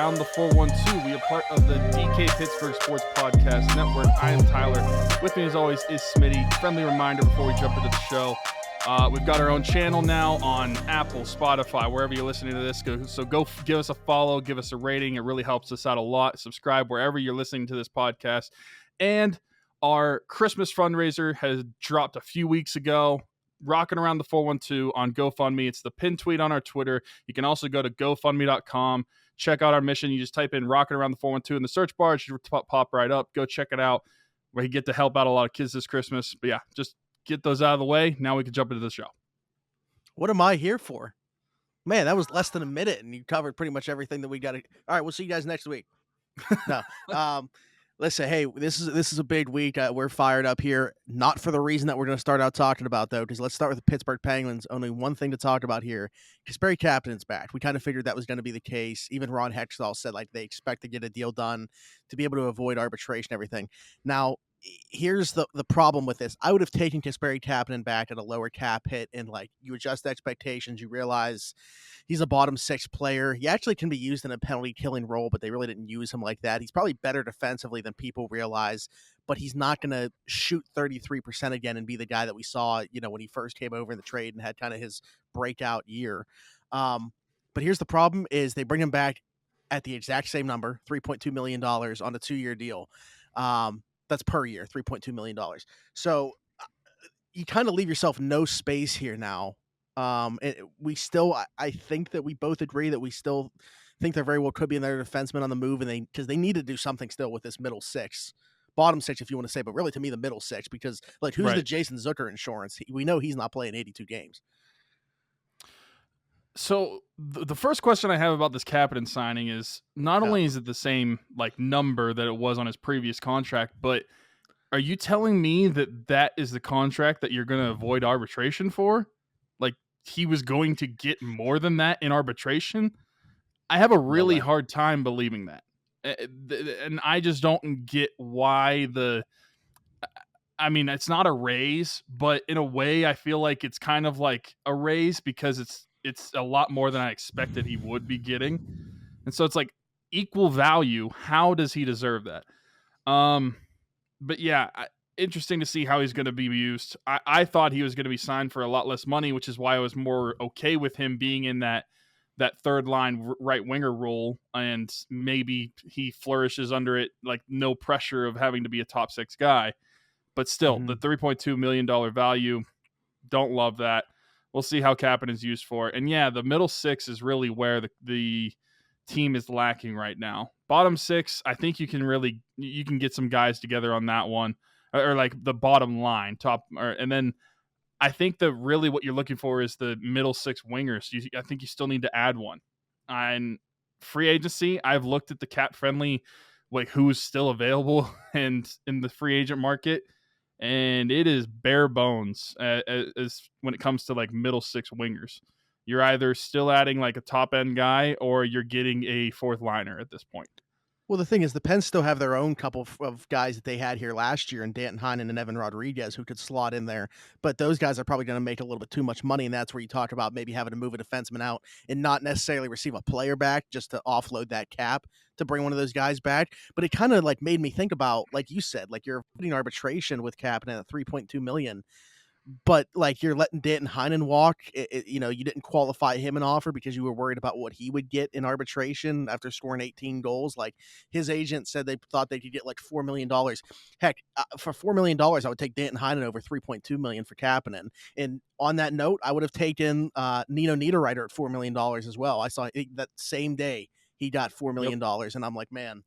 Around the 412. We are part of the DK Pittsburgh Sports Podcast Network. I am Tyler. With me, as always, is Smitty. Friendly reminder before we jump into the show. We've got our own channel now on Apple, Spotify, wherever you're listening to this. So go give us a follow, give us a rating. It really helps us out a lot. Subscribe wherever you're listening to this podcast. And our Christmas fundraiser has dropped a few weeks ago. Rocking Around the 412 on GoFundMe. It's the pinned tweet on our Twitter. You can also go to GoFundMe.com. Check out our mission. You just type in Rocking Around the 412 in the search bar. It should pop right up. Go check it out. We get to help out a lot of kids this Christmas. But yeah, just get those out of the way. Now we can jump into the show. What am I here for? Man, that was less than a minute, and you covered pretty much everything that we got to. All right, we'll see you guys next week. No. Listen, hey, this is a big week. We're fired up here, not for the reason that we're going to start out talking about, though, because let's start with the Pittsburgh Penguins. Only one thing to talk about here. Kasperi Kapanen's back. We kind of figured that was going to be the case. Even Ron Hextall said like they expect to get a deal done to be able to avoid arbitration and everything. Now, here's the problem with this. I would have taken Kasperi Kapanen back at a lower cap hit, and like you adjust expectations, you realize he's a bottom six player. He actually can be used in a penalty killing role, but they really didn't use him like that. He's probably better defensively than people realize, but he's not going to shoot 33% again and be the guy that we saw, when he first came over in the trade and had kind of his breakout year. But here's the problem is they bring him back at the exact same number, $3.2 million on a 2-year deal. That's per year, $3.2 million. So you kind of leave yourself no space here now. And we still, I think that we both agree that we still think there very well could be another defenseman on the move, and because they need to do something still with this middle six, bottom six, if you want to say, but really to me the middle six, because like who's the Jason Zucker insurance? We know he's not playing 82 games. So the first question I have about this Kapanen signing is not only is it the same like number that it was on his previous contract, but are you telling me that is the contract that you're going to avoid arbitration for? Like he was going to get more than that in arbitration? I have a really hard time believing that. And I just don't get why it's not a raise, but in a way I feel like it's kind of like a raise because it's a lot more than I expected he would be getting. And so it's like equal value. How does he deserve that? But yeah, interesting to see how he's going to be used. I thought he was going to be signed for a lot less money, which is why I was more okay with him being in that third line right winger role. And maybe he flourishes under it, like no pressure of having to be a top six guy, but still the $3.2 million value. Don't love that. We'll see how Kapanen is used for. And yeah, the middle six is really where the team is lacking right now. Bottom six, I think you can get some guys together on that one, or like the bottom line, and then I think that really what you're looking for is the middle six wingers. I think you still need to add one. And free agency, I've looked at the cap friendly, like who's still available and in the free agent market. And it is bare bones as when it comes to like middle six wingers. You're either still adding like a top end guy or you're getting a fourth liner at this point. Well, the thing is, the Pens still have their own couple of guys that they had here last year, and Danton Heinen and Evan Rodriguez, who could slot in there. But those guys are probably going to make a little bit too much money, and that's where you talk about maybe having to move a defenseman out and not necessarily receive a player back just to offload that cap to bring one of those guys back. But it kind of like made me think about, like you said, like you're putting arbitration with Kapanen at $3.2 million. But like you're letting Danton Heinen walk, you didn't qualify him an offer because you were worried about what he would get in arbitration after scoring 18 goals. Like his agent said they thought they could get like $4 million. Heck, for $4 million, I would take Danton Heinen over $3.2 million for Kapanen. And on that note, I would have taken Nino Niederreiter at $4 million as well. I saw that same day he got $4 million, and I'm like, man.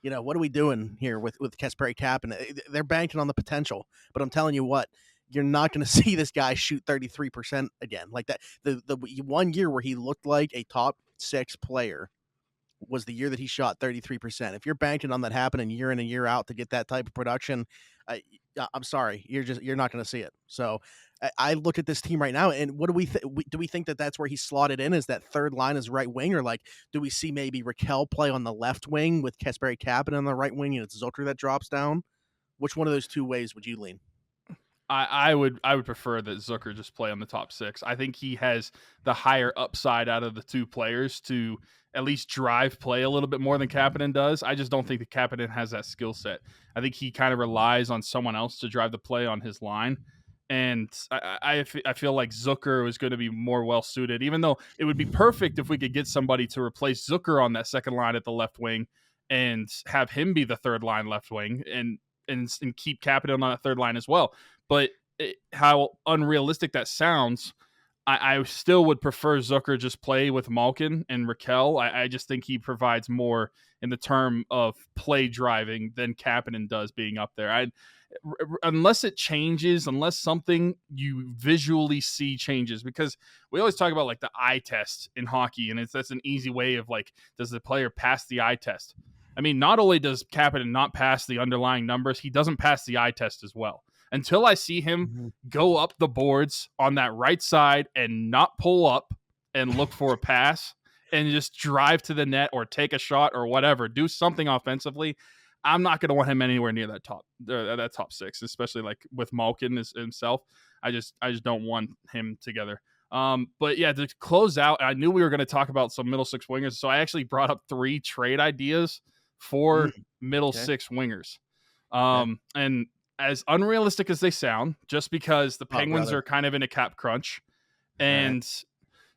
What are we doing here with Kasperi Kapanen? They're banking on the potential, but I'm telling you what. You're not going to see this guy shoot 33% again like that. The 1 year where he looked like a top six player was the year that he shot 33%. If you're banking on that happening year in and year out to get that type of production, I'm sorry, you're not going to see it. So I look at this team right now, and what do we do we think that that's where he's slotted in? Is that third line as right wing, or like do we see maybe Raquel play on the left wing with Kasperi Kapanen on the right wing, and it's Zucker that drops down? Which one of those two ways would you lean? I would prefer that Zucker just play on the top six. I think he has the higher upside out of the two players to at least drive play a little bit more than Kapanen does. I just don't think that Kapanen has that skill set. I think he kind of relies on someone else to drive the play on his line. And I feel like Zucker is going to be more well suited, even though it would be perfect if we could get somebody to replace Zucker on that second line at the left wing and have him be the third line left wing and keep Kapanen on that third line as well. But how unrealistic that sounds, I still would prefer Zucker just play with Malkin and Raquel. I just think he provides more in the term of play driving than Kapanen does being up there. Unless it changes, unless something you visually see changes, because we always talk about like the eye test in hockey, and that's an easy way of like, does the player pass the eye test? I mean, not only does Kapanen not pass the underlying numbers, he doesn't pass the eye test as well. Until I see him go up the boards on that right side and not pull up and look for a pass and just drive to the net or take a shot or whatever, do something offensively, I'm not going to want him anywhere near that top six, especially like with Malkin himself. I just don't want him together. But yeah, to close out, I knew we were going to talk about some middle six wingers, so I actually brought up 3 trade ideas for middle six wingers. And as unrealistic as they sound, just because the Penguins are kind of in a cap crunch. And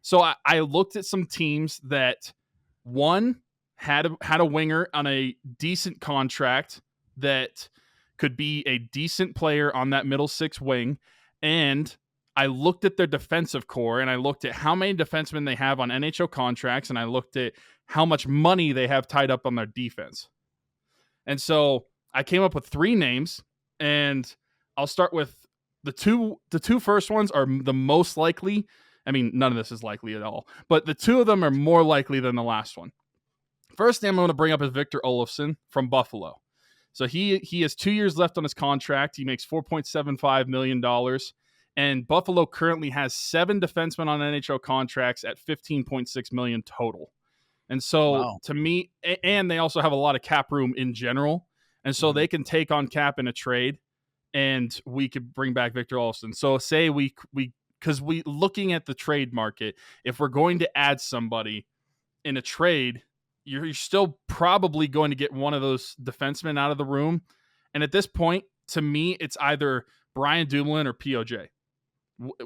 so I looked at some teams that, one, had a winger on a decent contract that could be a decent player on that middle six wing. And I looked at their defensive core, and I looked at how many defensemen they have on NHL contracts, and I looked at how much money they have tied up on their defense. And so I came up with 3 names, and I'll start with the two first ones are the most likely. I mean, none of this is likely at all, but the 2 of them are more likely than the last one. First name I'm going to bring up is Victor Olofsson from Buffalo. So he has 2 years left on his contract. He makes $4.75 million. And Buffalo currently has 7 defensemen on NHL contracts at $15.6 million total. And so to me, and they also have a lot of cap room in general. And so they can take on cap in a trade, and we could bring back Victor Olofsson. So say because we looking at the trade market, if we're going to add somebody in a trade, you're still probably going to get one of those defensemen out of the room. And at this point, to me, it's either Brian Dumoulin or POJ,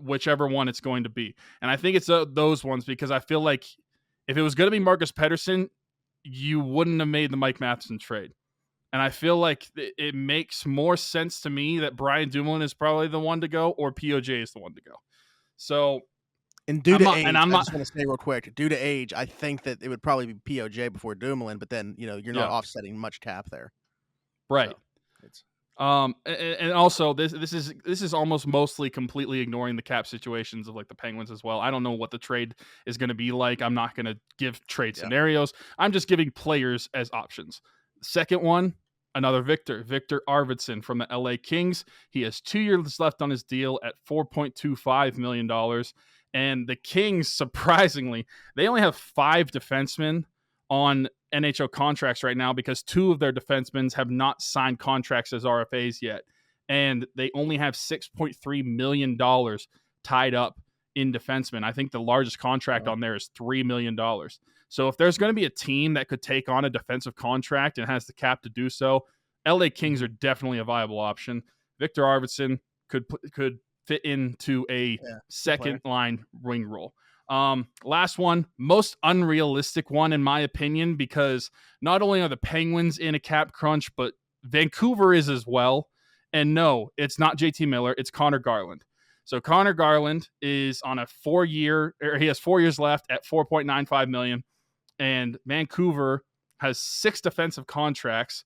whichever one it's going to be. And I think it's those ones, because I feel like if it was going to be Marcus Pettersson, you wouldn't have made the Mike Matheson trade. And I feel like it makes more sense to me that Brian Dumoulin is probably the one to go, or POJ is the one to go. So, and due to age, I just want to say real quick, due to age, I think that it would probably be POJ before Dumoulin, but then, you're not offsetting much cap there. Right. So and also this is almost mostly completely ignoring the cap situations of like the Penguins as well. I don't know what the trade is going to be like. I'm not going to give trade scenarios. I'm just giving players as options. Second one, another Victor Arvidsson from the LA Kings. He has 2 years left on his deal at $4.25 million. And the Kings, surprisingly, they only have 5 defensemen on NHL contracts right now, because 2 of their defensemen have not signed contracts as RFAs yet. And they only have $6.3 million tied up in defensemen. I think the largest contract on there is $3 million. So if there's going to be a team that could take on a defensive contract and has the cap to do so, LA Kings are definitely a viable option. Victor Arvidsson could fit into a second line wing role. Last one, most unrealistic one in my opinion, because not only are the Penguins in a cap crunch, but Vancouver is as well. And no, it's not JT Miller, it's Connor Garland. So Connor Garland is on a 4-year, or he has 4 years left at $4.95 million. And Vancouver has 6 defensive contracts,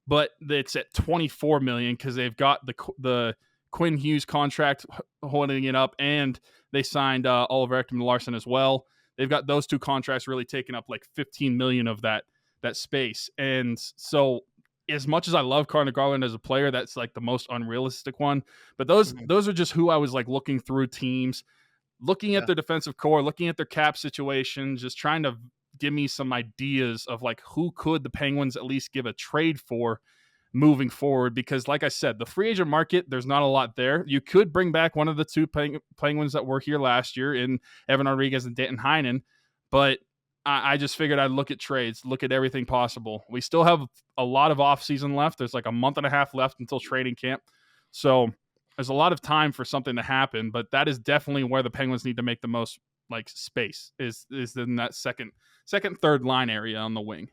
but it's at $24 million because they've got the Quinn Hughes contract holding it up, and they signed Oliver Ekman-Larsson as well. They've got those 2 contracts really taking up like $15 million of that space. And so as much as I love Connor Garland as a player, that's like the most unrealistic one. But those are just who I was like looking through teams, looking at their defensive core, looking at their cap situation, just trying to give me some ideas of like who could the Penguins at least give a trade for. moving forward, because like I said, the free agent market, there's not a lot there. You could bring back one of the two Penguins that were here last year in Evan Rodriguez and Danton Heinen, but I just figured I'd look at trades, look at everything possible. We still have a lot of offseason left. There's like a month and a half left until training camp. So there's a lot of time for something to happen, but that is definitely where the Penguins need to make the most like space is in that second, third line area on the wing.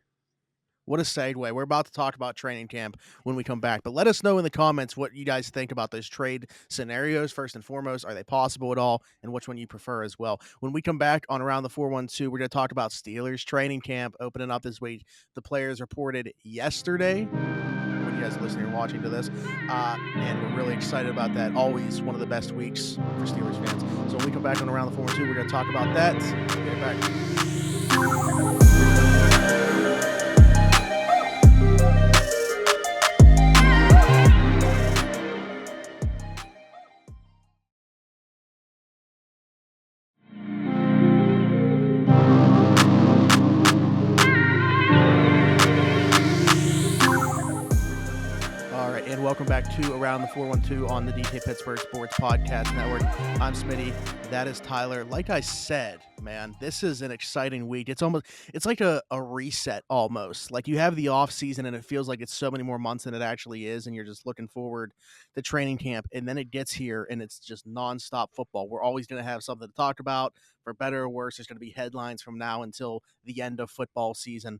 What a segue. We're about to talk about training camp when we come back, but let us know in the comments what you guys think about those trade scenarios. First and foremost, are they possible at all, and which one you prefer as well? When we come back on Around the 412, we're going to talk about Steelers training camp opening up this week. The players reported yesterday when you guys are listening and watching to this, and we're really excited about that. Always one of the best weeks for Steelers fans. So when we come back on Around the 412, we're going to talk about that. Get back. Welcome back to Around the 412 on the DK Pittsburgh Sports Podcast Network. I'm Smitty. That is Tyler. Like I said, man, this is an exciting week. It's like a reset almost. Like you have the off season and it feels like it's so many more months than it actually is. And you're just looking forward to training camp. And then it gets here and it's just nonstop football. We're always going to have something to talk about. For better or worse, there's going to be headlines from now until the end of football season.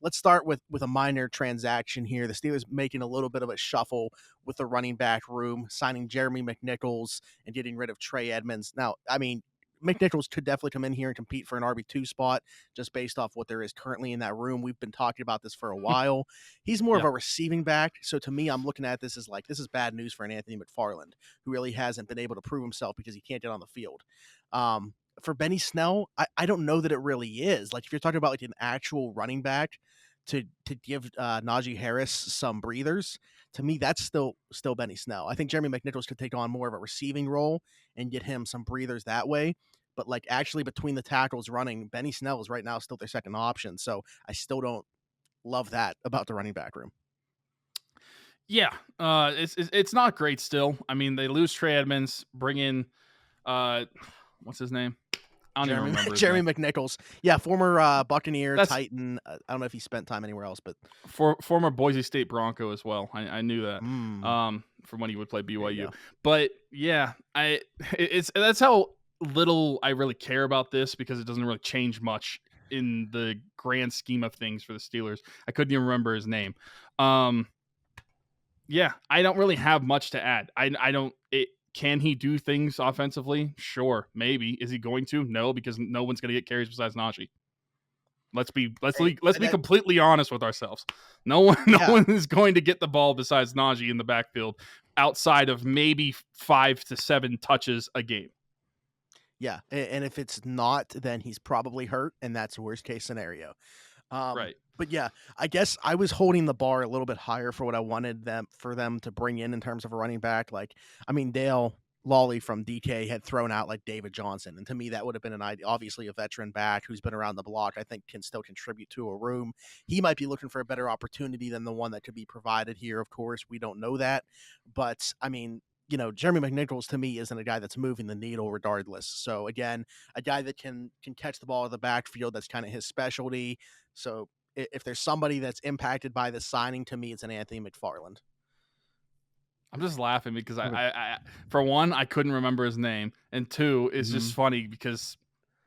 Let's start with a minor transaction here. The Steelers making a little bit of a shuffle with the running back room, signing Jeremy McNichols and getting rid of Trey Edmonds. Now, I mean, McNichols could definitely come in here and compete for an RB2 spot just based off what there is currently in that room. We've been talking about this for a while. He's more of a receiving back. So to me, I'm looking at this as like, this is bad news for an Anthony McFarland, who really hasn't been able to prove himself because he can't get on the field. For Benny Snell, I don't know that it really is. Like if you're talking about like an actual running back to give Najee Harris some breathers, to me that's still Benny Snell. I think Jeremy McNichols could take on more of a receiving role and get him some breathers that way. But like actually between the tackles running, Benny Snell is right now still their second option. So I still don't love that about the running back room. Yeah, it's not great still. I mean, they lose Trey Edmonds, bring in what's his name? I don't even remember Jeremy McNichols. Yeah, former Buccaneer, Titan. I don't know if he spent time anywhere else, but former Boise State Bronco as well. I knew that from when he would play BYU. But yeah, that's how little I really care about this because it doesn't really change much in the grand scheme of things for the Steelers. I couldn't even remember his name. Yeah, I don't really have much to add. Can he do things offensively? Sure, maybe. Is he going to? No, because no one's going to get carries besides Najee. Let's be completely honest with ourselves. No one is going to get the ball besides Najee in the backfield outside of maybe 5 to 7 touches a game. Yeah, and if it's not, then he's probably hurt, and that's worst case scenario. Right. But yeah, I guess I was holding the bar a little bit higher for what I wanted them to bring in terms of a running back. Like, I mean, Dale Lawley from DK had thrown out like David Johnson, and to me that would have been an idea. Obviously, a veteran back who's been around the block, I think, can still contribute to a room. He might be looking for a better opportunity than the one that could be provided here. Of course, we don't know that, but I mean, you know, Jeremy McNichols to me isn't a guy that's moving the needle regardless. So again, a guy that can catch the ball in the backfield, that's kind of his specialty. So if there's somebody that's impacted by this signing, to me, it's an Anthony McFarland. I'm just laughing because I for one, I couldn't remember his name, and two, it's just funny because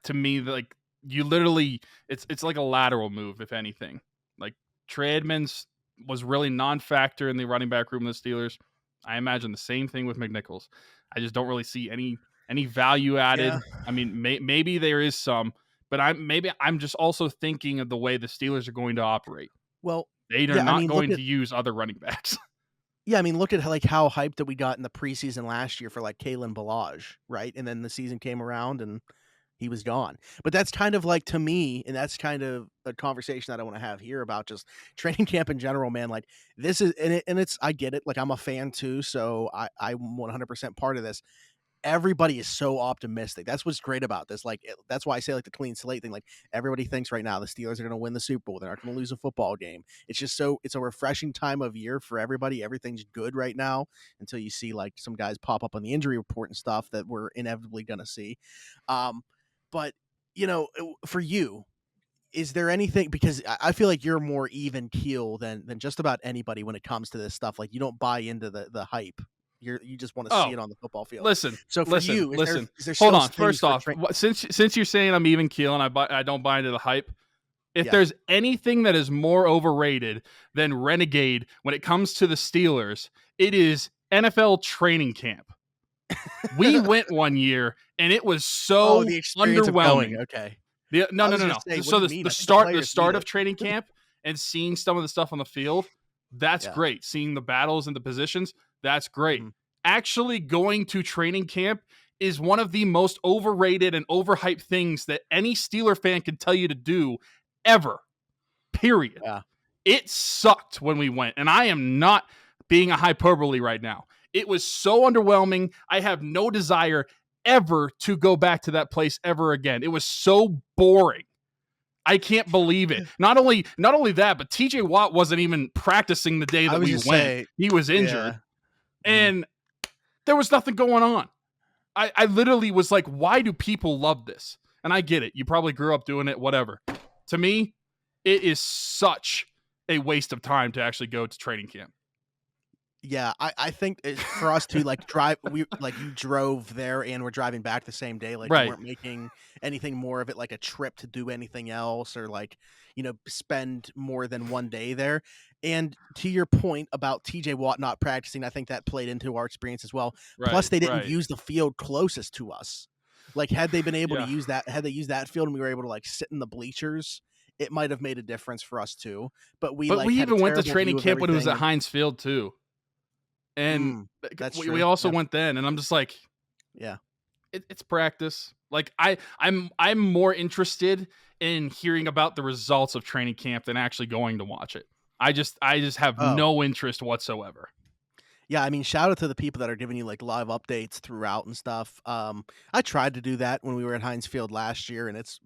to me, like you literally, it's like a lateral move, if anything. Like Trey Edmonds was really non-factor in the running back room of the Steelers. I imagine the same thing with McNichols. I just don't really see any value added. Yeah. I mean, maybe there is some, but I'm just also thinking of the way the Steelers are going to operate. Well, they are not going to use other running backs. Yeah, I mean, look at like how hyped that we got in the preseason last year for like Kalen Ballage, right? And then the season came around and he was gone. But that's kind of like, to me, and that's kind of a conversation that I want to have here about just training camp in general, man. Like this is, and it's, I get it. Like I'm a fan too. So I'm 100% part of this. everybody is so optimistic. That's what's great about this. Like, that's why I say like the clean slate thing. Like, everybody thinks right now the Steelers are going to win the Super Bowl. They're not going to lose a football game. It's just it's a refreshing time of year for everybody. Everything's good right now until you see like some guys pop up on the injury report and stuff that we're inevitably going to see. But for you, is there anything, because I feel like you're more even keel than just about anybody when it comes to this stuff. Like, you don't buy into the hype. You just want to see Oh, it on the football field. listen, So for listen, you, listen. is there Hold still on. things First for off, since you're saying I'm even keel and I don't buy into the hype, if Yeah. there's anything that is more overrated than Renegade when it comes to the Steelers, it is NFL training camp. We went one year and it was so the experience of going. underwhelming. Okay. No. I was gonna say, So what do you mean? I think the the players start need of it. training camp and seeing some of the stuff on the field, that's Yeah. great. Seeing the battles and the positions, that's great. Mhm. Actually going to training camp is one of the most overrated and overhyped things that any Steeler fan can tell you to do ever. Period. Yeah. It sucked when we went, and I am not being a hyperbole right now. It was so underwhelming. I have no desire ever to go back to that place ever again. It was so boring. I can't believe it. Not only that, but TJ Watt wasn't even practicing the day I that was we just went. say, He was injured, yeah. and there was nothing going on. I literally was like, why do people love this? And I get it. You probably grew up doing it, whatever. To me, it is such a waste of time to actually go to training camp. Yeah, I think for us to like drive, you drove there and we're driving back the same day. Like, Right. you weren't making anything more of it like a trip to do anything else, or like, spend more than one day there. And to your point about TJ Watt not practicing, I think that played into our experience as well. Plus, they didn't use the field closest to us. Like, had they been able to use that, had they used that field and we were able to like sit in the bleachers, it might have made a difference for us too. But we even went to training camp when it was at Heinz Field too. And we also went then, and I'm just like, yeah, it's practice. Like, I'm more interested in hearing about the results of training camp than actually going to watch it. I just have no interest whatsoever. Yeah, I mean, shout out to the people that are giving you like live updates throughout and stuff. I tried to do that when we were at Heinz Field last year, and it's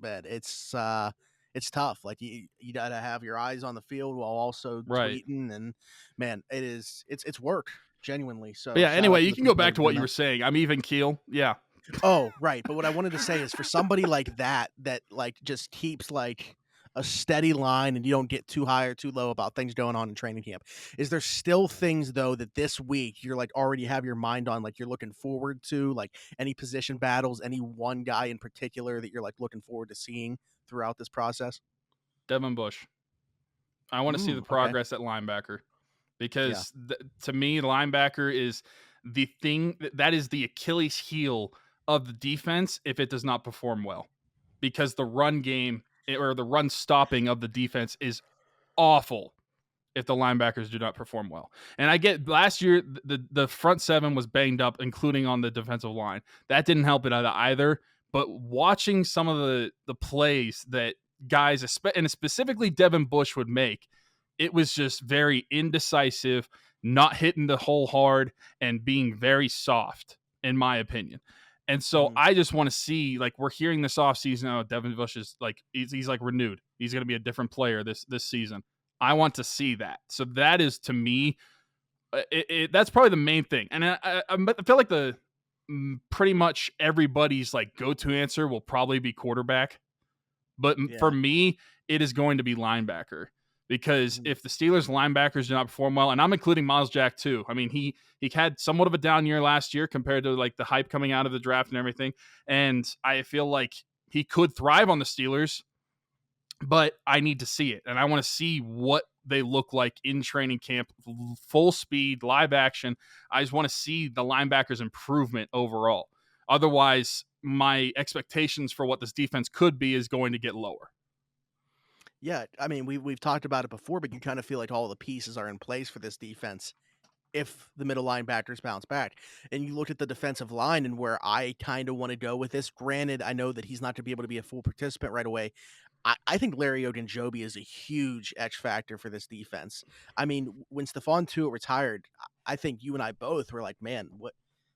tough. Like, you gotta have your eyes on the field while also tweeting, and man, it's work, genuinely. So but yeah. Anyway, you can go back to what you were saying. I'm even keel. Yeah. Oh, right. But what I wanted to say is, for somebody like that like just keeps like a steady line and you don't get too high or too low about things going on in training camp, is there still things though that this week you're like already have your mind on, like you're looking forward to, like any position battles, any one guy in particular that you're like looking forward to seeing throughout this process? Devin Bush. I want to see the progress at linebacker, because to me, linebacker is the thing that is the Achilles heel of the defense if it does not perform well, because the run game or the run stopping of the defense is awful if the linebackers do not perform well. And I get last year the front seven was banged up, including on the defensive line. That didn't help it either. But watching some of the plays that guys, and specifically Devin Bush, would make, it was just very indecisive, not hitting the hole hard, and being very soft, in my opinion. And so I just want to see, like, we're hearing this offseason, Devin Bush is like, he's like renewed. He's going to be a different player this season. I want to see that. So that is, to me, that's probably the main thing. And I feel like pretty much everybody's like go-to answer will probably be quarterback. But for me, it is going to be linebacker. Because if the Steelers linebackers do not perform well, and I'm including Miles Jack too. I mean, he had somewhat of a down year last year compared to like the hype coming out of the draft and everything. And I feel like he could thrive on the Steelers, but I need to see it. And I want to see what they look like in training camp, full speed, live action. I just want to see the linebackers' improvement overall. Otherwise, my expectations for what this defense could be is going to get lower. Yeah, I mean, we've talked about it before, but you kind of feel like all the pieces are in place for this defense if the middle linebackers bounce back. And you look at the defensive line and where I kind of want to go with this. Granted, I know that he's not going to be able to be a full participant right away. I think Larry Ogunjobi is a huge X factor for this defense. I mean, when Stephon Tuitt retired, I think you and I both were like, man, what,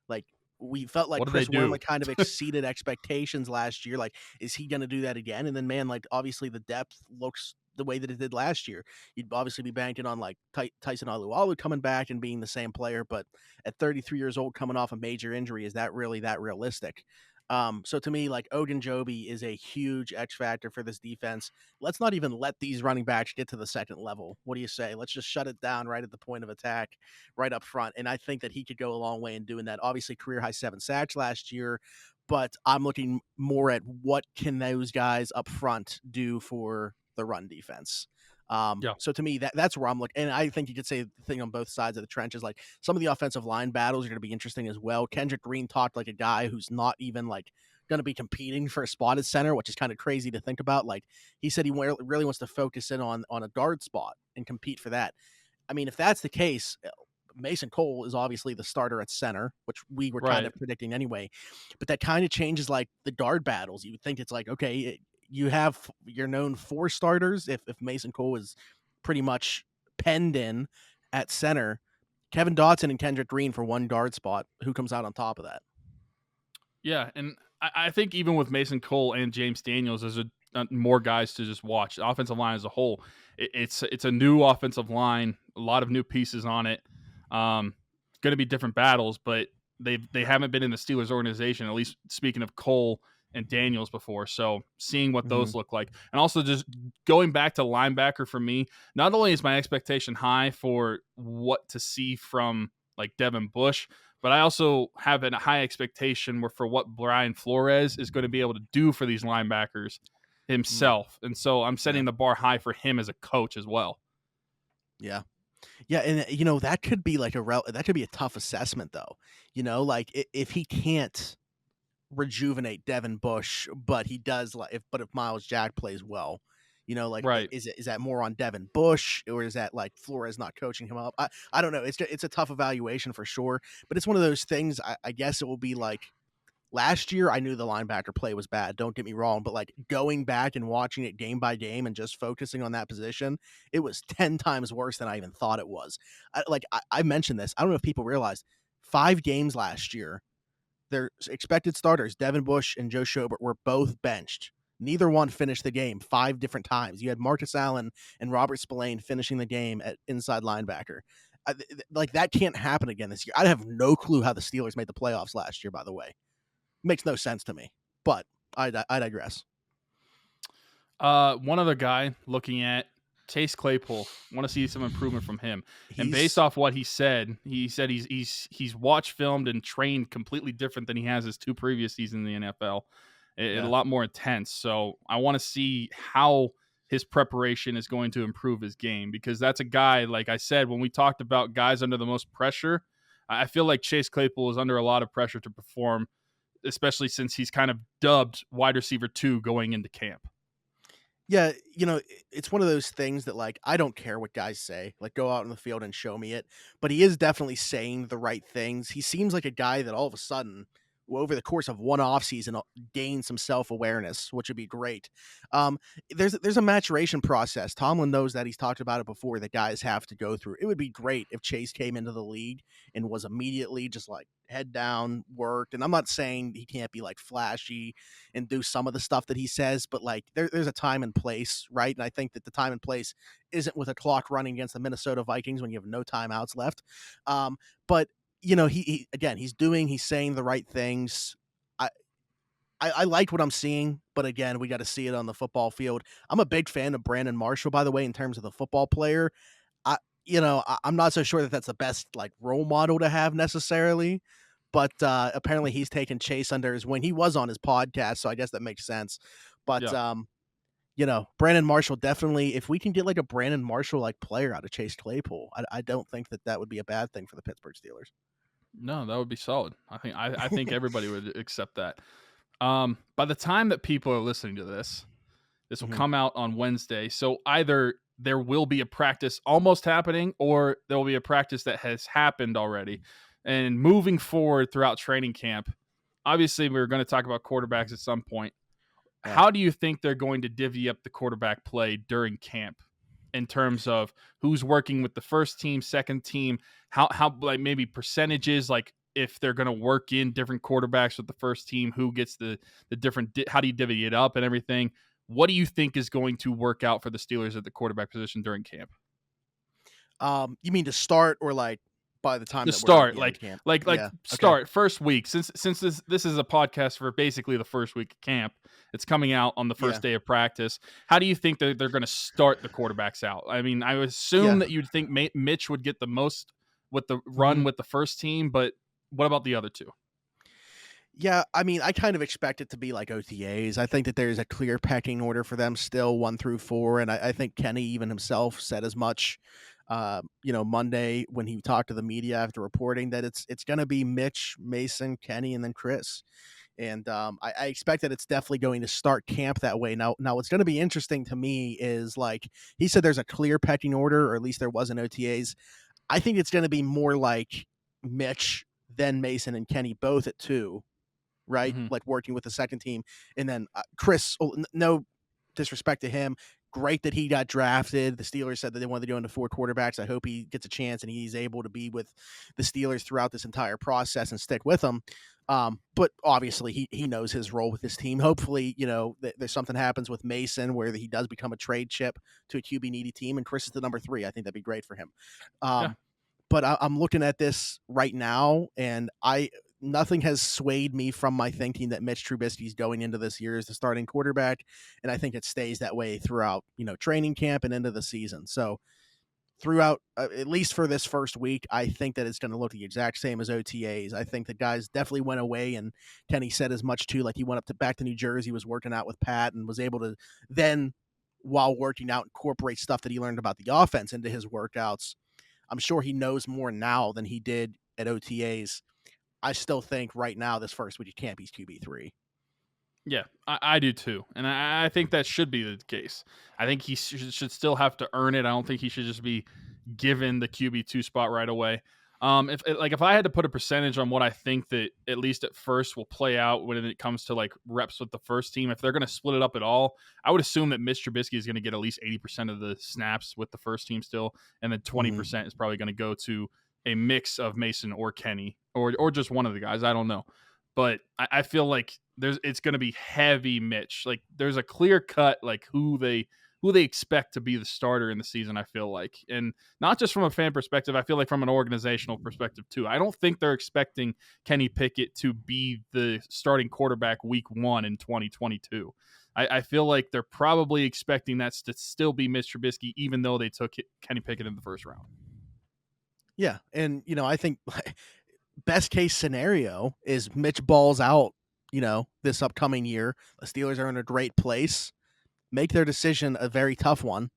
like, we felt like What did they Chris do? Wormley kind of exceeded expectations last year. Like, is he going to do that again? And then, man, like obviously the depth looks the way that it did last year. You'd obviously be banking on like Tyson Alualu coming back and being the same player, but at 33 years old, coming off a major injury, is that really that realistic? So to me, like Ogunjobi is a huge X factor for this defense. Let's not even let these running backs get to the second level. What do you say? Let's just shut it down right at the point of attack, right up front. And I think that he could go a long way in doing that. Obviously, career high 7 sacks last year, but I'm looking more at what can those guys up front do for the run defense. Yeah. So to me, that's where I'm looking. And I think you could say the thing on both sides of the trenches. Like some of the offensive line battles are going to be interesting as well. Kendrick Green talked like a guy who's not even like going to be competing for a spot at center, which is kind of crazy to think about. Like he said, he really wants to focus in on a guard spot and compete for that. I mean, if that's the case, Mason Cole is obviously the starter at center, which we were kind of predicting anyway. But that kind of changes like the guard battles. You would think it's like, okay, you have your known 4 starters. If Mason Cole is pretty much penned in at center, Kevin Dotson and Kendrick Green for one guard spot. Who comes out on top of that? Yeah, and I think even with Mason Cole and James Daniels, there's more guys to just watch. The offensive line as a whole, it's a new offensive line, a lot of new pieces on it. Going to be different battles, but they haven't been in the Steelers organization, at least speaking of Cole and Daniels before. So seeing what those look like. And also just going back to linebacker for me, not only is my expectation high for what to see from like Devin Bush, but I also have a high expectation for what Brian Flores is going to be able to do for these linebackers himself. And so I'm setting the bar high for him as a coach as well. Yeah. Yeah, and that could be like that could be a tough assessment though. Like if he can't rejuvenate Devin Bush, but he does if Miles Jack plays well, like right. Is that more on Devin Bush or is that like Flores not coaching him up? I don't know. It's a tough evaluation for sure, but it's one of those things. I guess it will be like last year. I knew the linebacker play was bad. Don't get me wrong, but like going back and watching it game by game and just focusing on that position, it was 10 times worse than I even thought it was. I mentioned this. I don't know if people realized 5 games last year. Their expected starters, Devin Bush and Joe Schobert, were both benched. Neither one finished the game 5 different times. You had Marcus Allen and Robert Spillane finishing the game at inside linebacker. Like that can't happen again this year. I have no clue how the Steelers made the playoffs last year, by the way. Makes no sense to me, but I digress. One other guy looking at Chase Claypool. Want to see some improvement from him. And based off what he said he's watched, filmed, and trained completely different than he has his 2 previous seasons in the NFL. A lot more intense. So I want to see how his preparation is going to improve his game, because that's a guy, like I said, when we talked about guys under the most pressure, I feel like Chase Claypool is under a lot of pressure to perform, especially since he's kind of dubbed wide receiver 2 going into camp. Yeah, it's one of those things that, like, I don't care what guys say. Like, go out in the field and show me it. But he is definitely saying the right things. He seems like a guy that all of a sudden, over the course of one offseason, gain some self-awareness, which would be great. There's a maturation process. Tomlin knows that. He's talked about it before, that guys have to go through. It would be great if Chase came into the league and was immediately just like head down, worked. And I'm not saying he can't be like flashy and do some of the stuff that he says, but like there's a time and place, right? And I think that the time and place isn't with a clock running against the Minnesota Vikings when you have no timeouts left. But he's saying the right things. I like what I'm seeing, but again, we got to see it on the football field. I'm a big fan of Brandon Marshall, by the way, in terms of the football player. I'm not so sure that that's the best like role model to have necessarily, but apparently he's taken Chase under his wing. He was on his podcast, so I guess that makes sense. But Brandon Marshall, definitely, if we can get like a Brandon Marshall like player out of Chase Claypool, I don't think that would be a bad thing for the Pittsburgh Steelers. No, that would be solid. I think everybody would accept that. By the time that people are listening to this will come out on Wednesday. So either there will be a practice almost happening, or there will be a practice that has happened already. And moving forward throughout training camp, obviously we're going to talk about quarterbacks at some point. Yeah. How do you think they're going to divvy up the quarterback play during camp in terms of who's working with the first team, second team, how like maybe percentages, like if they're going to work in different quarterbacks with the first team, who gets the different, how do you divvy it up and everything. What do you think is going to work out for the Steelers at the quarterback position during camp? You mean to start, or like by the time To that we're at start, the end of camp? like Yeah. start first week, since this is a podcast for basically the first week of camp. It's coming out on the first day of practice. How do you think that they're going to start the quarterbacks out? I mean, I would assume that you'd think Mitch would get the most with the run with the first team, but what about the other two? Yeah, I mean, I kind of expect it to be like OTAs. I think that there's a clear pecking order for them still, 1 through 4, and I think Kenny even himself said as much. Monday when he talked to the media after reporting that it's going to be Mitch, Mason, Kenny, and then Chris. And I expect that it's definitely going to start camp that way. Now, what's going to be interesting to me is, like he said, there's a clear pecking order, or at least there was in OTAs. I think it's going to be more like Mitch, then Mason and Kenny both at 2, right? Like working with the second team. And then Chris, no disrespect to him, great that he got drafted. The Steelers said that they wanted to go into 4 quarterbacks. I hope he gets a chance and he's able to be with the Steelers throughout this entire process and stick with them. But obviously he knows his role with this team. Hopefully, there's something happens with Mason where he does become a trade chip to a QB needy team, and Chris is the number 3. I think that'd be great for him. But I'm looking at this right now, and nothing has swayed me from my thinking that Mitch Trubisky's going into this year as the starting quarterback, and I think it stays that way throughout, training camp and into the season. So throughout, at least for this first week, I think that it's going to look the exact same as OTAs. I think the guys definitely went away, and Kenny said as much too. Like, he went back to New Jersey, was working out with Pat, and was able to then, while working out, incorporate stuff that he learned about the offense into his workouts. I'm sure he knows more now than he did at OTAs. I still think right now, this first week of camp, he's QB3. Yeah, I do too. And I think that should be the case. I think he should still have to earn it. I don't think he should just be given the QB2 spot right away. If I had to put a percentage on what I think that at least at first will play out when it comes to like reps with the first team, if they're going to split it up at all, I would assume that Mitch Trubisky is going to get at least 80% of the snaps with the first team still, and then 20% is probably going to go to a mix of Mason or Kenny or just one of the guys. I don't know, but I feel like it's going to be heavy Mitch. Like, there's a clear cut like who they expect to be the starter in the season, I feel like. And not just from a fan perspective, I feel like from an organizational perspective too. I don't think they're expecting Kenny Pickett to be the starting quarterback week 1 in 2022. I feel like they're probably expecting that to still be Mitch Trubisky, even though they took Kenny Pickett in the first round. Yeah, and, I think best case scenario is Mitch balls out, this upcoming year. The Steelers are in a great place. Make their decision a very tough one,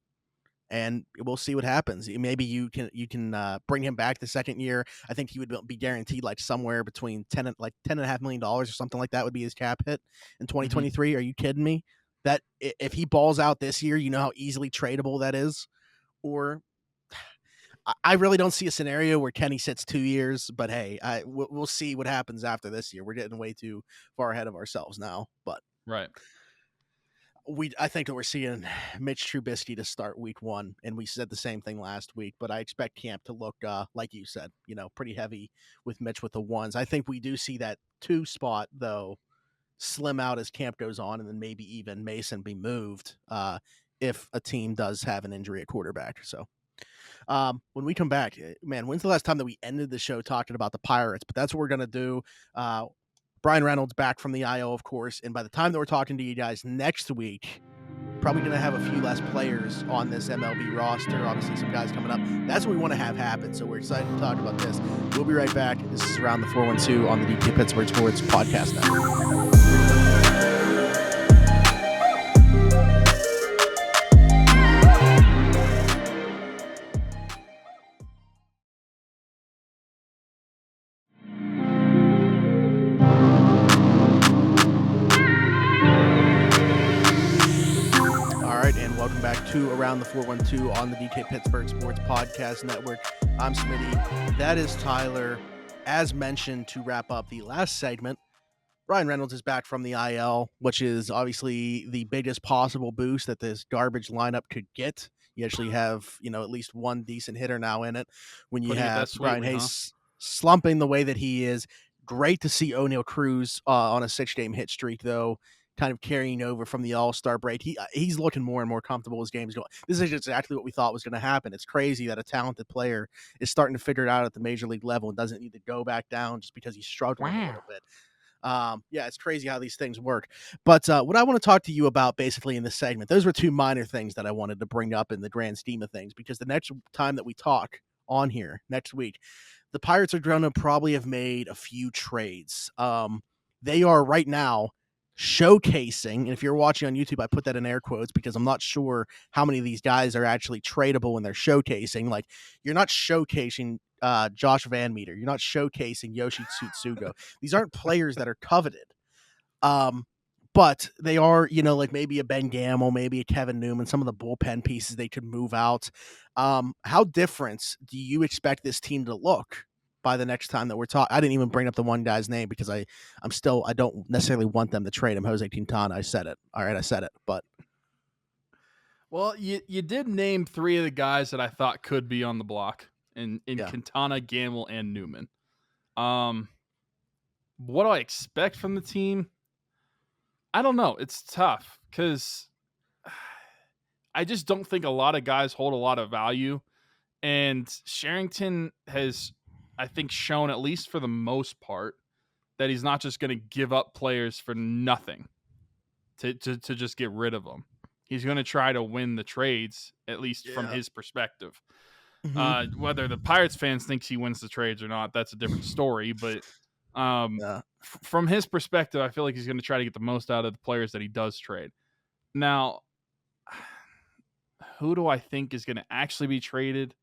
and we'll see what happens. Maybe you can bring him back the second year. I think he would be guaranteed like somewhere between $10.5 million or something like that would be his cap hit in 2023. Are you kidding me? That if he balls out this year, you know how easily tradable that is. Or I really don't see a scenario where Kenny sits 2 years, but hey, we'll see what happens after this year. We're getting way too far ahead of ourselves now, but right. I think that we're seeing Mitch Trubisky to start week 1, and we said the same thing last week, but I expect camp to look, like you said, pretty heavy with Mitch with the 1s. I think we do see that 2 spot, though, slim out as camp goes on, and then maybe even Mason be moved if a team does have an injury at quarterback. So when we come back, man, when's the last time that we ended the show talking about the Pirates? But that's what we're going to do. Brian Reynolds back from the IO, of course. And by the time that we're talking to you guys next week, probably going to have a few less players on this MLB roster. Obviously, some guys coming up. That's what we want to have happen. So we're excited to talk about this. We'll be right back. This is Around the 412 on the DK Pittsburgh Sports Podcast Network. To Around the 412 on the DK Pittsburgh Sports Podcast Network. I'm Smitty. That is Tyler. As mentioned, to wrap up the last segment, Brian Reynolds is back from the IL, which is obviously the biggest possible boost that this garbage lineup could get. You actually have, at least one decent hitter now in it. When you have Brian Hayes slumping the way that he is. Great to see O'Neal Cruz on a 6-game hit streak, though, kind of carrying over from the All-Star break. He's looking more and more comfortable as games go. This is exactly what we thought was going to happen. It's crazy that a talented player is starting to figure it out at the major league level and doesn't need to go back down just because he's struggling a little bit. Yeah, it's crazy how these things work. But what I want to talk to you about basically in this segment, those were two minor things that I wanted to bring up in the grand scheme of things, because the next time that we talk on here next week, the Pirates are going to probably have made a few trades. They are right now showcasing, and if you're watching on YouTube, I put that in air quotes because I'm not sure how many of these guys are actually tradable when they're showcasing. Like, you're not showcasing Josh Van Meter. You're not showcasing Yoshi Tsutsugo. These aren't players that are coveted. But they are, like maybe a Ben Gamel, maybe a Kevin Newman, some of the bullpen pieces they could move out. How different do you expect this team to look by the next time that we're talking? I didn't even bring up the one guy's name because I don't necessarily want them to trade him. Jose Quintana. I said it. All right, I said it. But well, you did name 3 of the guys that I thought could be on the block in Quintana, Gamble, and Newman. What do I expect from the team? I don't know. It's tough because I just don't think a lot of guys hold a lot of value. And Sherrington has, I think, shown, at least for the most part, that he's not just going to give up players for nothing to just get rid of them. He's going to try to win the trades, at least from his perspective. Whether the Pirates fans thinks he wins the trades or not, that's a different story. But from his perspective, I feel like he's going to try to get the most out of the players that he does trade. Now, who do I think is going to actually be traded?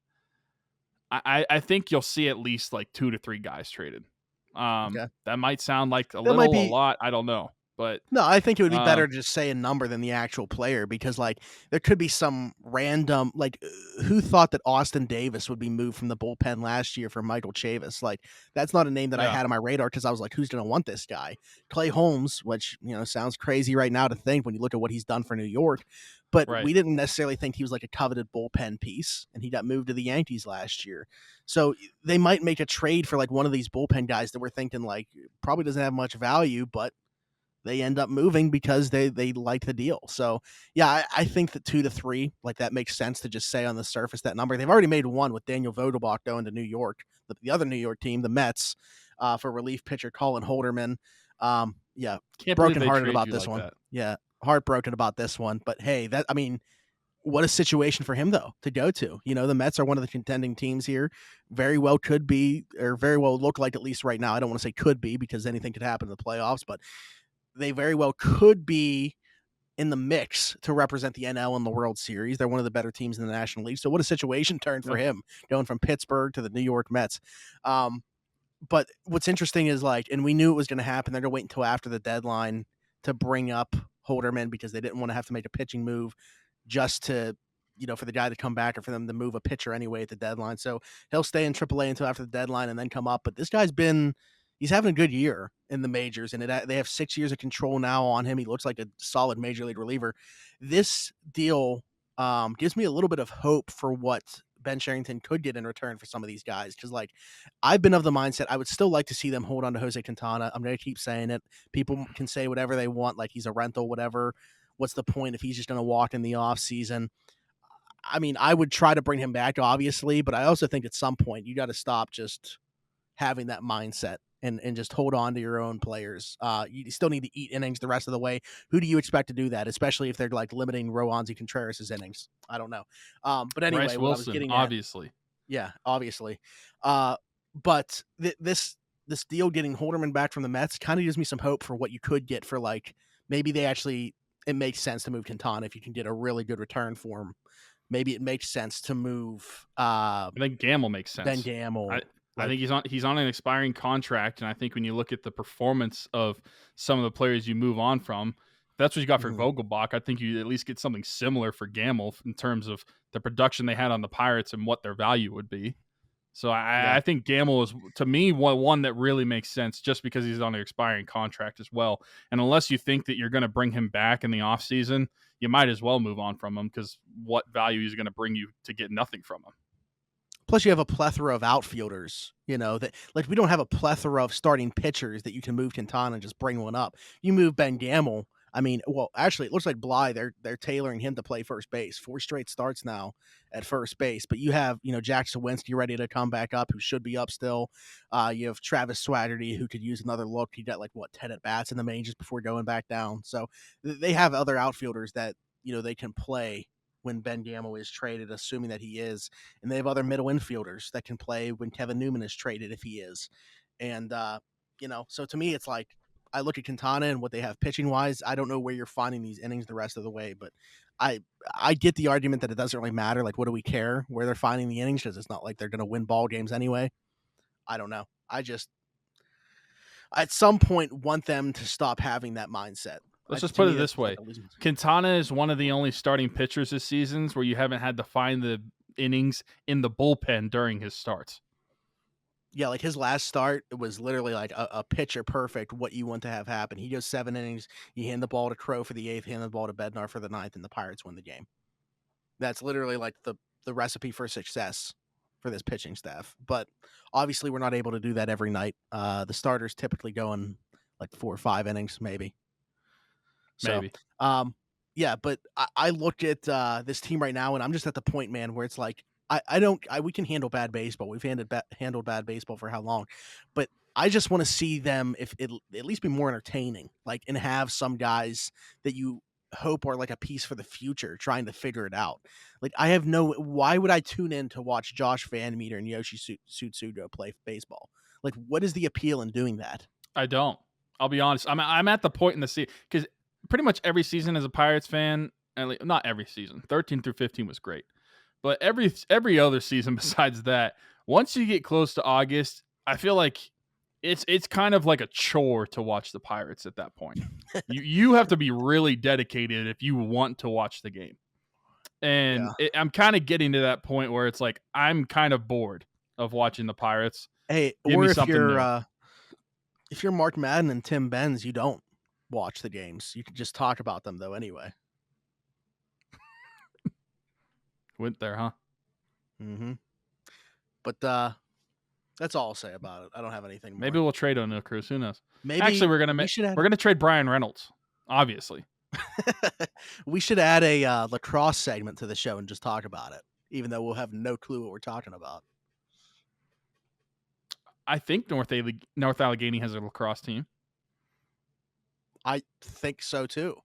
I think you'll see at least like 2 to 3 guys traded. That might sound like a lot. I don't know. But no, I think it would be better to just say a number than the actual player, because like there could be some random, like, who thought that Austin Davis would be moved from the bullpen last year for Michael Chavis? Like, that's not a name that I had on my radar because I was like, who's going to want this guy? Clay Holmes, which, sounds crazy right now to think when you look at what he's done for New York, but we didn't necessarily think he was like a coveted bullpen piece, and he got moved to the Yankees last year. So they might make a trade for like one of these bullpen guys that we're thinking like probably doesn't have much value, but they end up moving because they like the deal. So yeah, I think that 2 to 3, like, that makes sense to just say on the surface that number. They've already made one with Daniel Vogelbach going to New York, the other New York team, the Mets, for relief pitcher Colin Holderman. Brokenhearted about this one. Yeah, heartbroken about this one. But hey, what a situation for him though to go to. The Mets are one of the contending teams here. Very well could be, or very well look like, at least right now. I don't want to say could be because anything could happen in the playoffs, but they very well could be in the mix to represent the NL in the World Series. They're one of the better teams in the National League. So what a situation turn for him, going from Pittsburgh to the New York Mets. But what's interesting is, like, and we knew it was going to happen, they're going to wait until after the deadline to bring up Holderman because they didn't want to have to make a pitching move just to, for the guy to come back or for them to move a pitcher anyway at the deadline. So he'll stay in AAA until after the deadline and then come up. But this guy's he's having a good year in the majors, and they have 6 years of control now on him. He looks like a solid major league reliever. This deal gives me a little bit of hope for what Ben Sherrington could get in return for some of these guys. Because, like, I've been of the mindset I would still like to see them hold on to Jose Quintana. I'm going to keep saying it. People can say whatever they want, like he's a rental, whatever. What's the point if he's just going to walk in the offseason? I mean, I would try to bring him back, obviously, but I also think at some point you got to stop just having that mindset and just hold on to your own players. You still need to eat innings the rest of the way. Who do you expect to do that, especially if they're like limiting Roansy Contreras' innings? I don't know. But anyway, Bryce what Wilson, I was getting obviously. at, yeah, obviously. But this deal getting Holderman back from the Mets kind of gives me some hope for what you could get for, like, maybe it makes sense to move Quintana if you can get a really good return for him. Maybe it makes sense to move. I think Gamble makes sense. Ben Gamble. I think he's on an expiring contract, and I think when you look at the performance of some of the players you move on from, if that's what you got for Vogelbach, I think you at least get something similar for Gamble in terms of the production they had on the Pirates and what their value would be. So I think Gamble is, to me, one that really makes sense just because he's on an expiring contract as well. And unless you think that you're going to bring him back in the offseason, you might as well move on from him because what value is going to bring you to get nothing from him? Plus, you have a plethora of outfielders, that like we don't have a plethora of starting pitchers that you can move Quintana and just bring one up. You move Ben Gamel. I mean, well, actually, it looks like Bly. They're tailoring him to play first base. 4 straight starts now at first base. But you have Jack Sawinski ready to come back up, who should be up still. You have Travis Swaggerty, who could use another look. He got 10 at bats in the main just before going back down. So they have other outfielders that they can play when Ben Gamel is traded, assuming that he is. And they have other middle infielders that can play when Kevin Newman is traded, if he is. And, so to me, it's like I look at Quintana and what they have pitching wise. I don't know where you're finding these innings the rest of the way, but I get the argument that it doesn't really matter. Like, what do we care where they're finding the innings? Because it's not like they're going to win ball games anyway. I don't know. I just, at some point, want them to stop having that mindset. Let's just put it this way. Quintana is one of the only starting pitchers this season where you haven't had to find the innings in the bullpen during his starts. Yeah, like his last start, it was literally like a pitcher perfect, what you want to have happen. He goes 7 innings. You hand the ball to Crow for the 8th, hand the ball to Bednar for the 9th, and the Pirates win the game. That's literally like the recipe for success for this pitching staff. But obviously, we're not able to do that every night. The starters typically go in like 4 or 5 innings, maybe. Maybe. Yeah, but I look at this team right now, and I'm just at the point, man, where it's like, we can handle bad baseball. We've handled bad baseball for how long? But I just want to see them, if it at least be more entertaining, like, and have some guys that you hope are like a piece for the future trying to figure it out. Like, why would I tune in to watch Josh Van Meter and Yoshi Tsutsugo play baseball? Like, what is the appeal in doing that? I don't. I'll be honest. I'm at the point in the season, because pretty much every season as a Pirates fan, not every season, 13 through 15 was great. But every other season besides that, once you get close to August, I feel like it's kind of like a chore to watch the Pirates at that point. You have to be really dedicated if you want to watch the game. And I'm kind of getting to that point where it's like I'm kind of bored of watching the Pirates. Hey, or if you're Mark Madden and Tim Benz, you don't watch the games. You can just talk about them though anyway. Went there, huh? Mm-hmm. But that's all I'll say about it. I don't have anything more. Maybe we'll trade O'Neal Cruz. Who knows? Maybe actually we're gonna trade Brian Reynolds. Obviously, we should add a lacrosse segment to the show and just talk about it, even though we'll have no clue what we're talking about. I think North Allegheny has a lacrosse team. I think so too.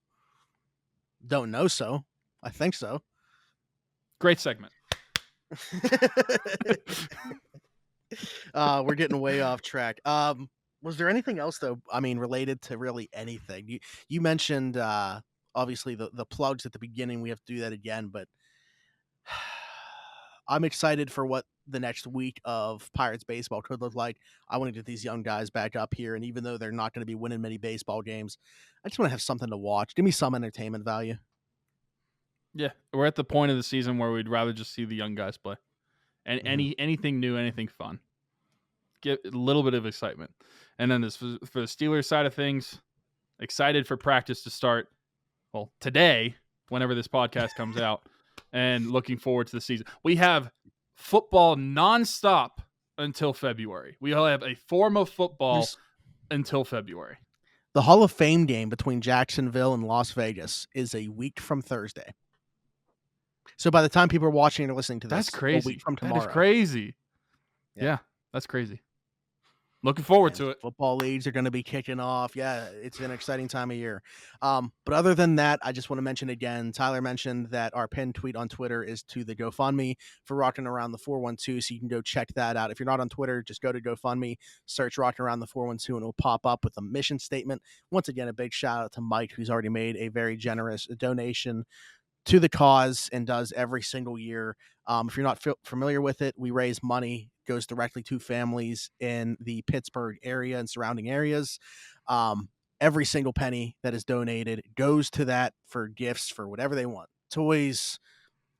Don't know so. I think so. Great segment. We're getting way off track. Was there anything else though? I mean, related to really anything? You mentioned obviously the plugs at the beginning. We have to do that again, but I'm excited for what the next week of Pirates baseball could look like. I want to get these young guys back up here, and even though they're not going to be winning many baseball games, I just want to have something to watch. Give me some entertainment value. Yeah, we're at the point of the season where we'd rather just see the young guys play, and anything new, anything fun. Get a little bit of excitement, and then for the Steelers side of things, excited for practice to start. Well, today, whenever this podcast comes out, and looking forward to the season. We have football nonstop until February. We'll have a form of football until February. The Hall of Fame game between Jacksonville and Las Vegas is a week from Thursday. So by the time people are watching or listening to this, that's crazy. A week from tomorrow. That is crazy. Yeah, that's crazy. Looking forward to it. Football leagues are going to be kicking off. Yeah, it's an exciting time of year. But other than that, I just want to mention again, Tyler mentioned that our pinned tweet on Twitter is to the GoFundMe for Rocking Around the 412, so you can go check that out. If you're not on Twitter, just go to GoFundMe, search Rocking Around the 412, and it will pop up with a mission statement. Once again, a big shout out to Mike, who's already made a very generous donation to the cause and does every single year. If you're not familiar with it, we raise money, goes directly to families in the Pittsburgh area and surrounding areas. Every single penny that is donated goes to that for gifts for whatever they want. Toys,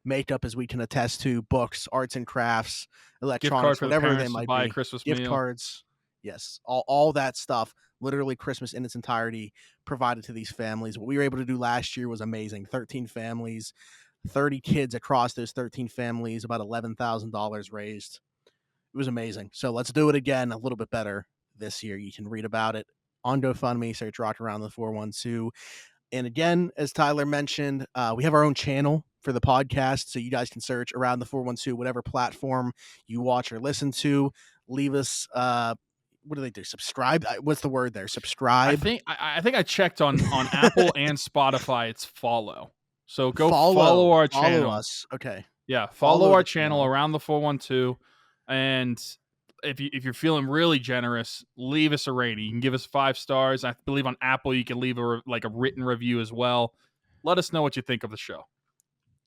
makeup, as we can attest to, books, arts and crafts, electronics, whatever they might be. Christmas gift meal. cards. Yes, all that stuff. Literally Christmas in its entirety provided to these families. What we were able to do last year was amazing. 13 families, 30 kids across those 13 families, about $11,000 raised. It was amazing. So let's do it again a little bit better this year. You can read about it on GoFundMe, search Rock Around the 412. And again, as Tyler mentioned, we have our own channel for the podcast, so you guys can search Around the 412, whatever platform you watch or listen to. Leave us, what do they do? Subscribe? What's the word there? Subscribe? I think I checked on Apple and Spotify. It's follow. So go follow our channel. Follow us. Okay. Yeah, follow our channel Around the 412. And if you're feeling really generous, leave us a rating. You can give us 5 stars. I believe on Apple you can leave a written review as well. Let us know what you think of the show.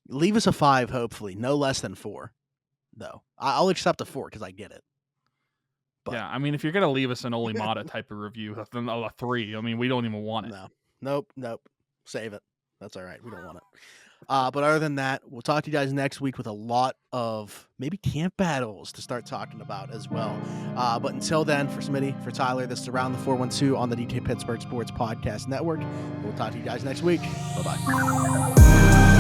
Leave us a 5, hopefully. No less than 4, though. I'll accept a 4 because I get it. But, yeah, I mean, if you're going to leave us an Oli Mata type of review, then a 3. I mean, we don't even want it. No. Nope. Save it. That's all right. We don't want it. But other than that, we'll talk to you guys next week with a lot of maybe camp battles to start talking about as well. But until then, for Smitty, for Tyler, this is Around the 412 on the DK Pittsburgh Sports Podcast Network. We'll talk to you guys next week. Bye-bye.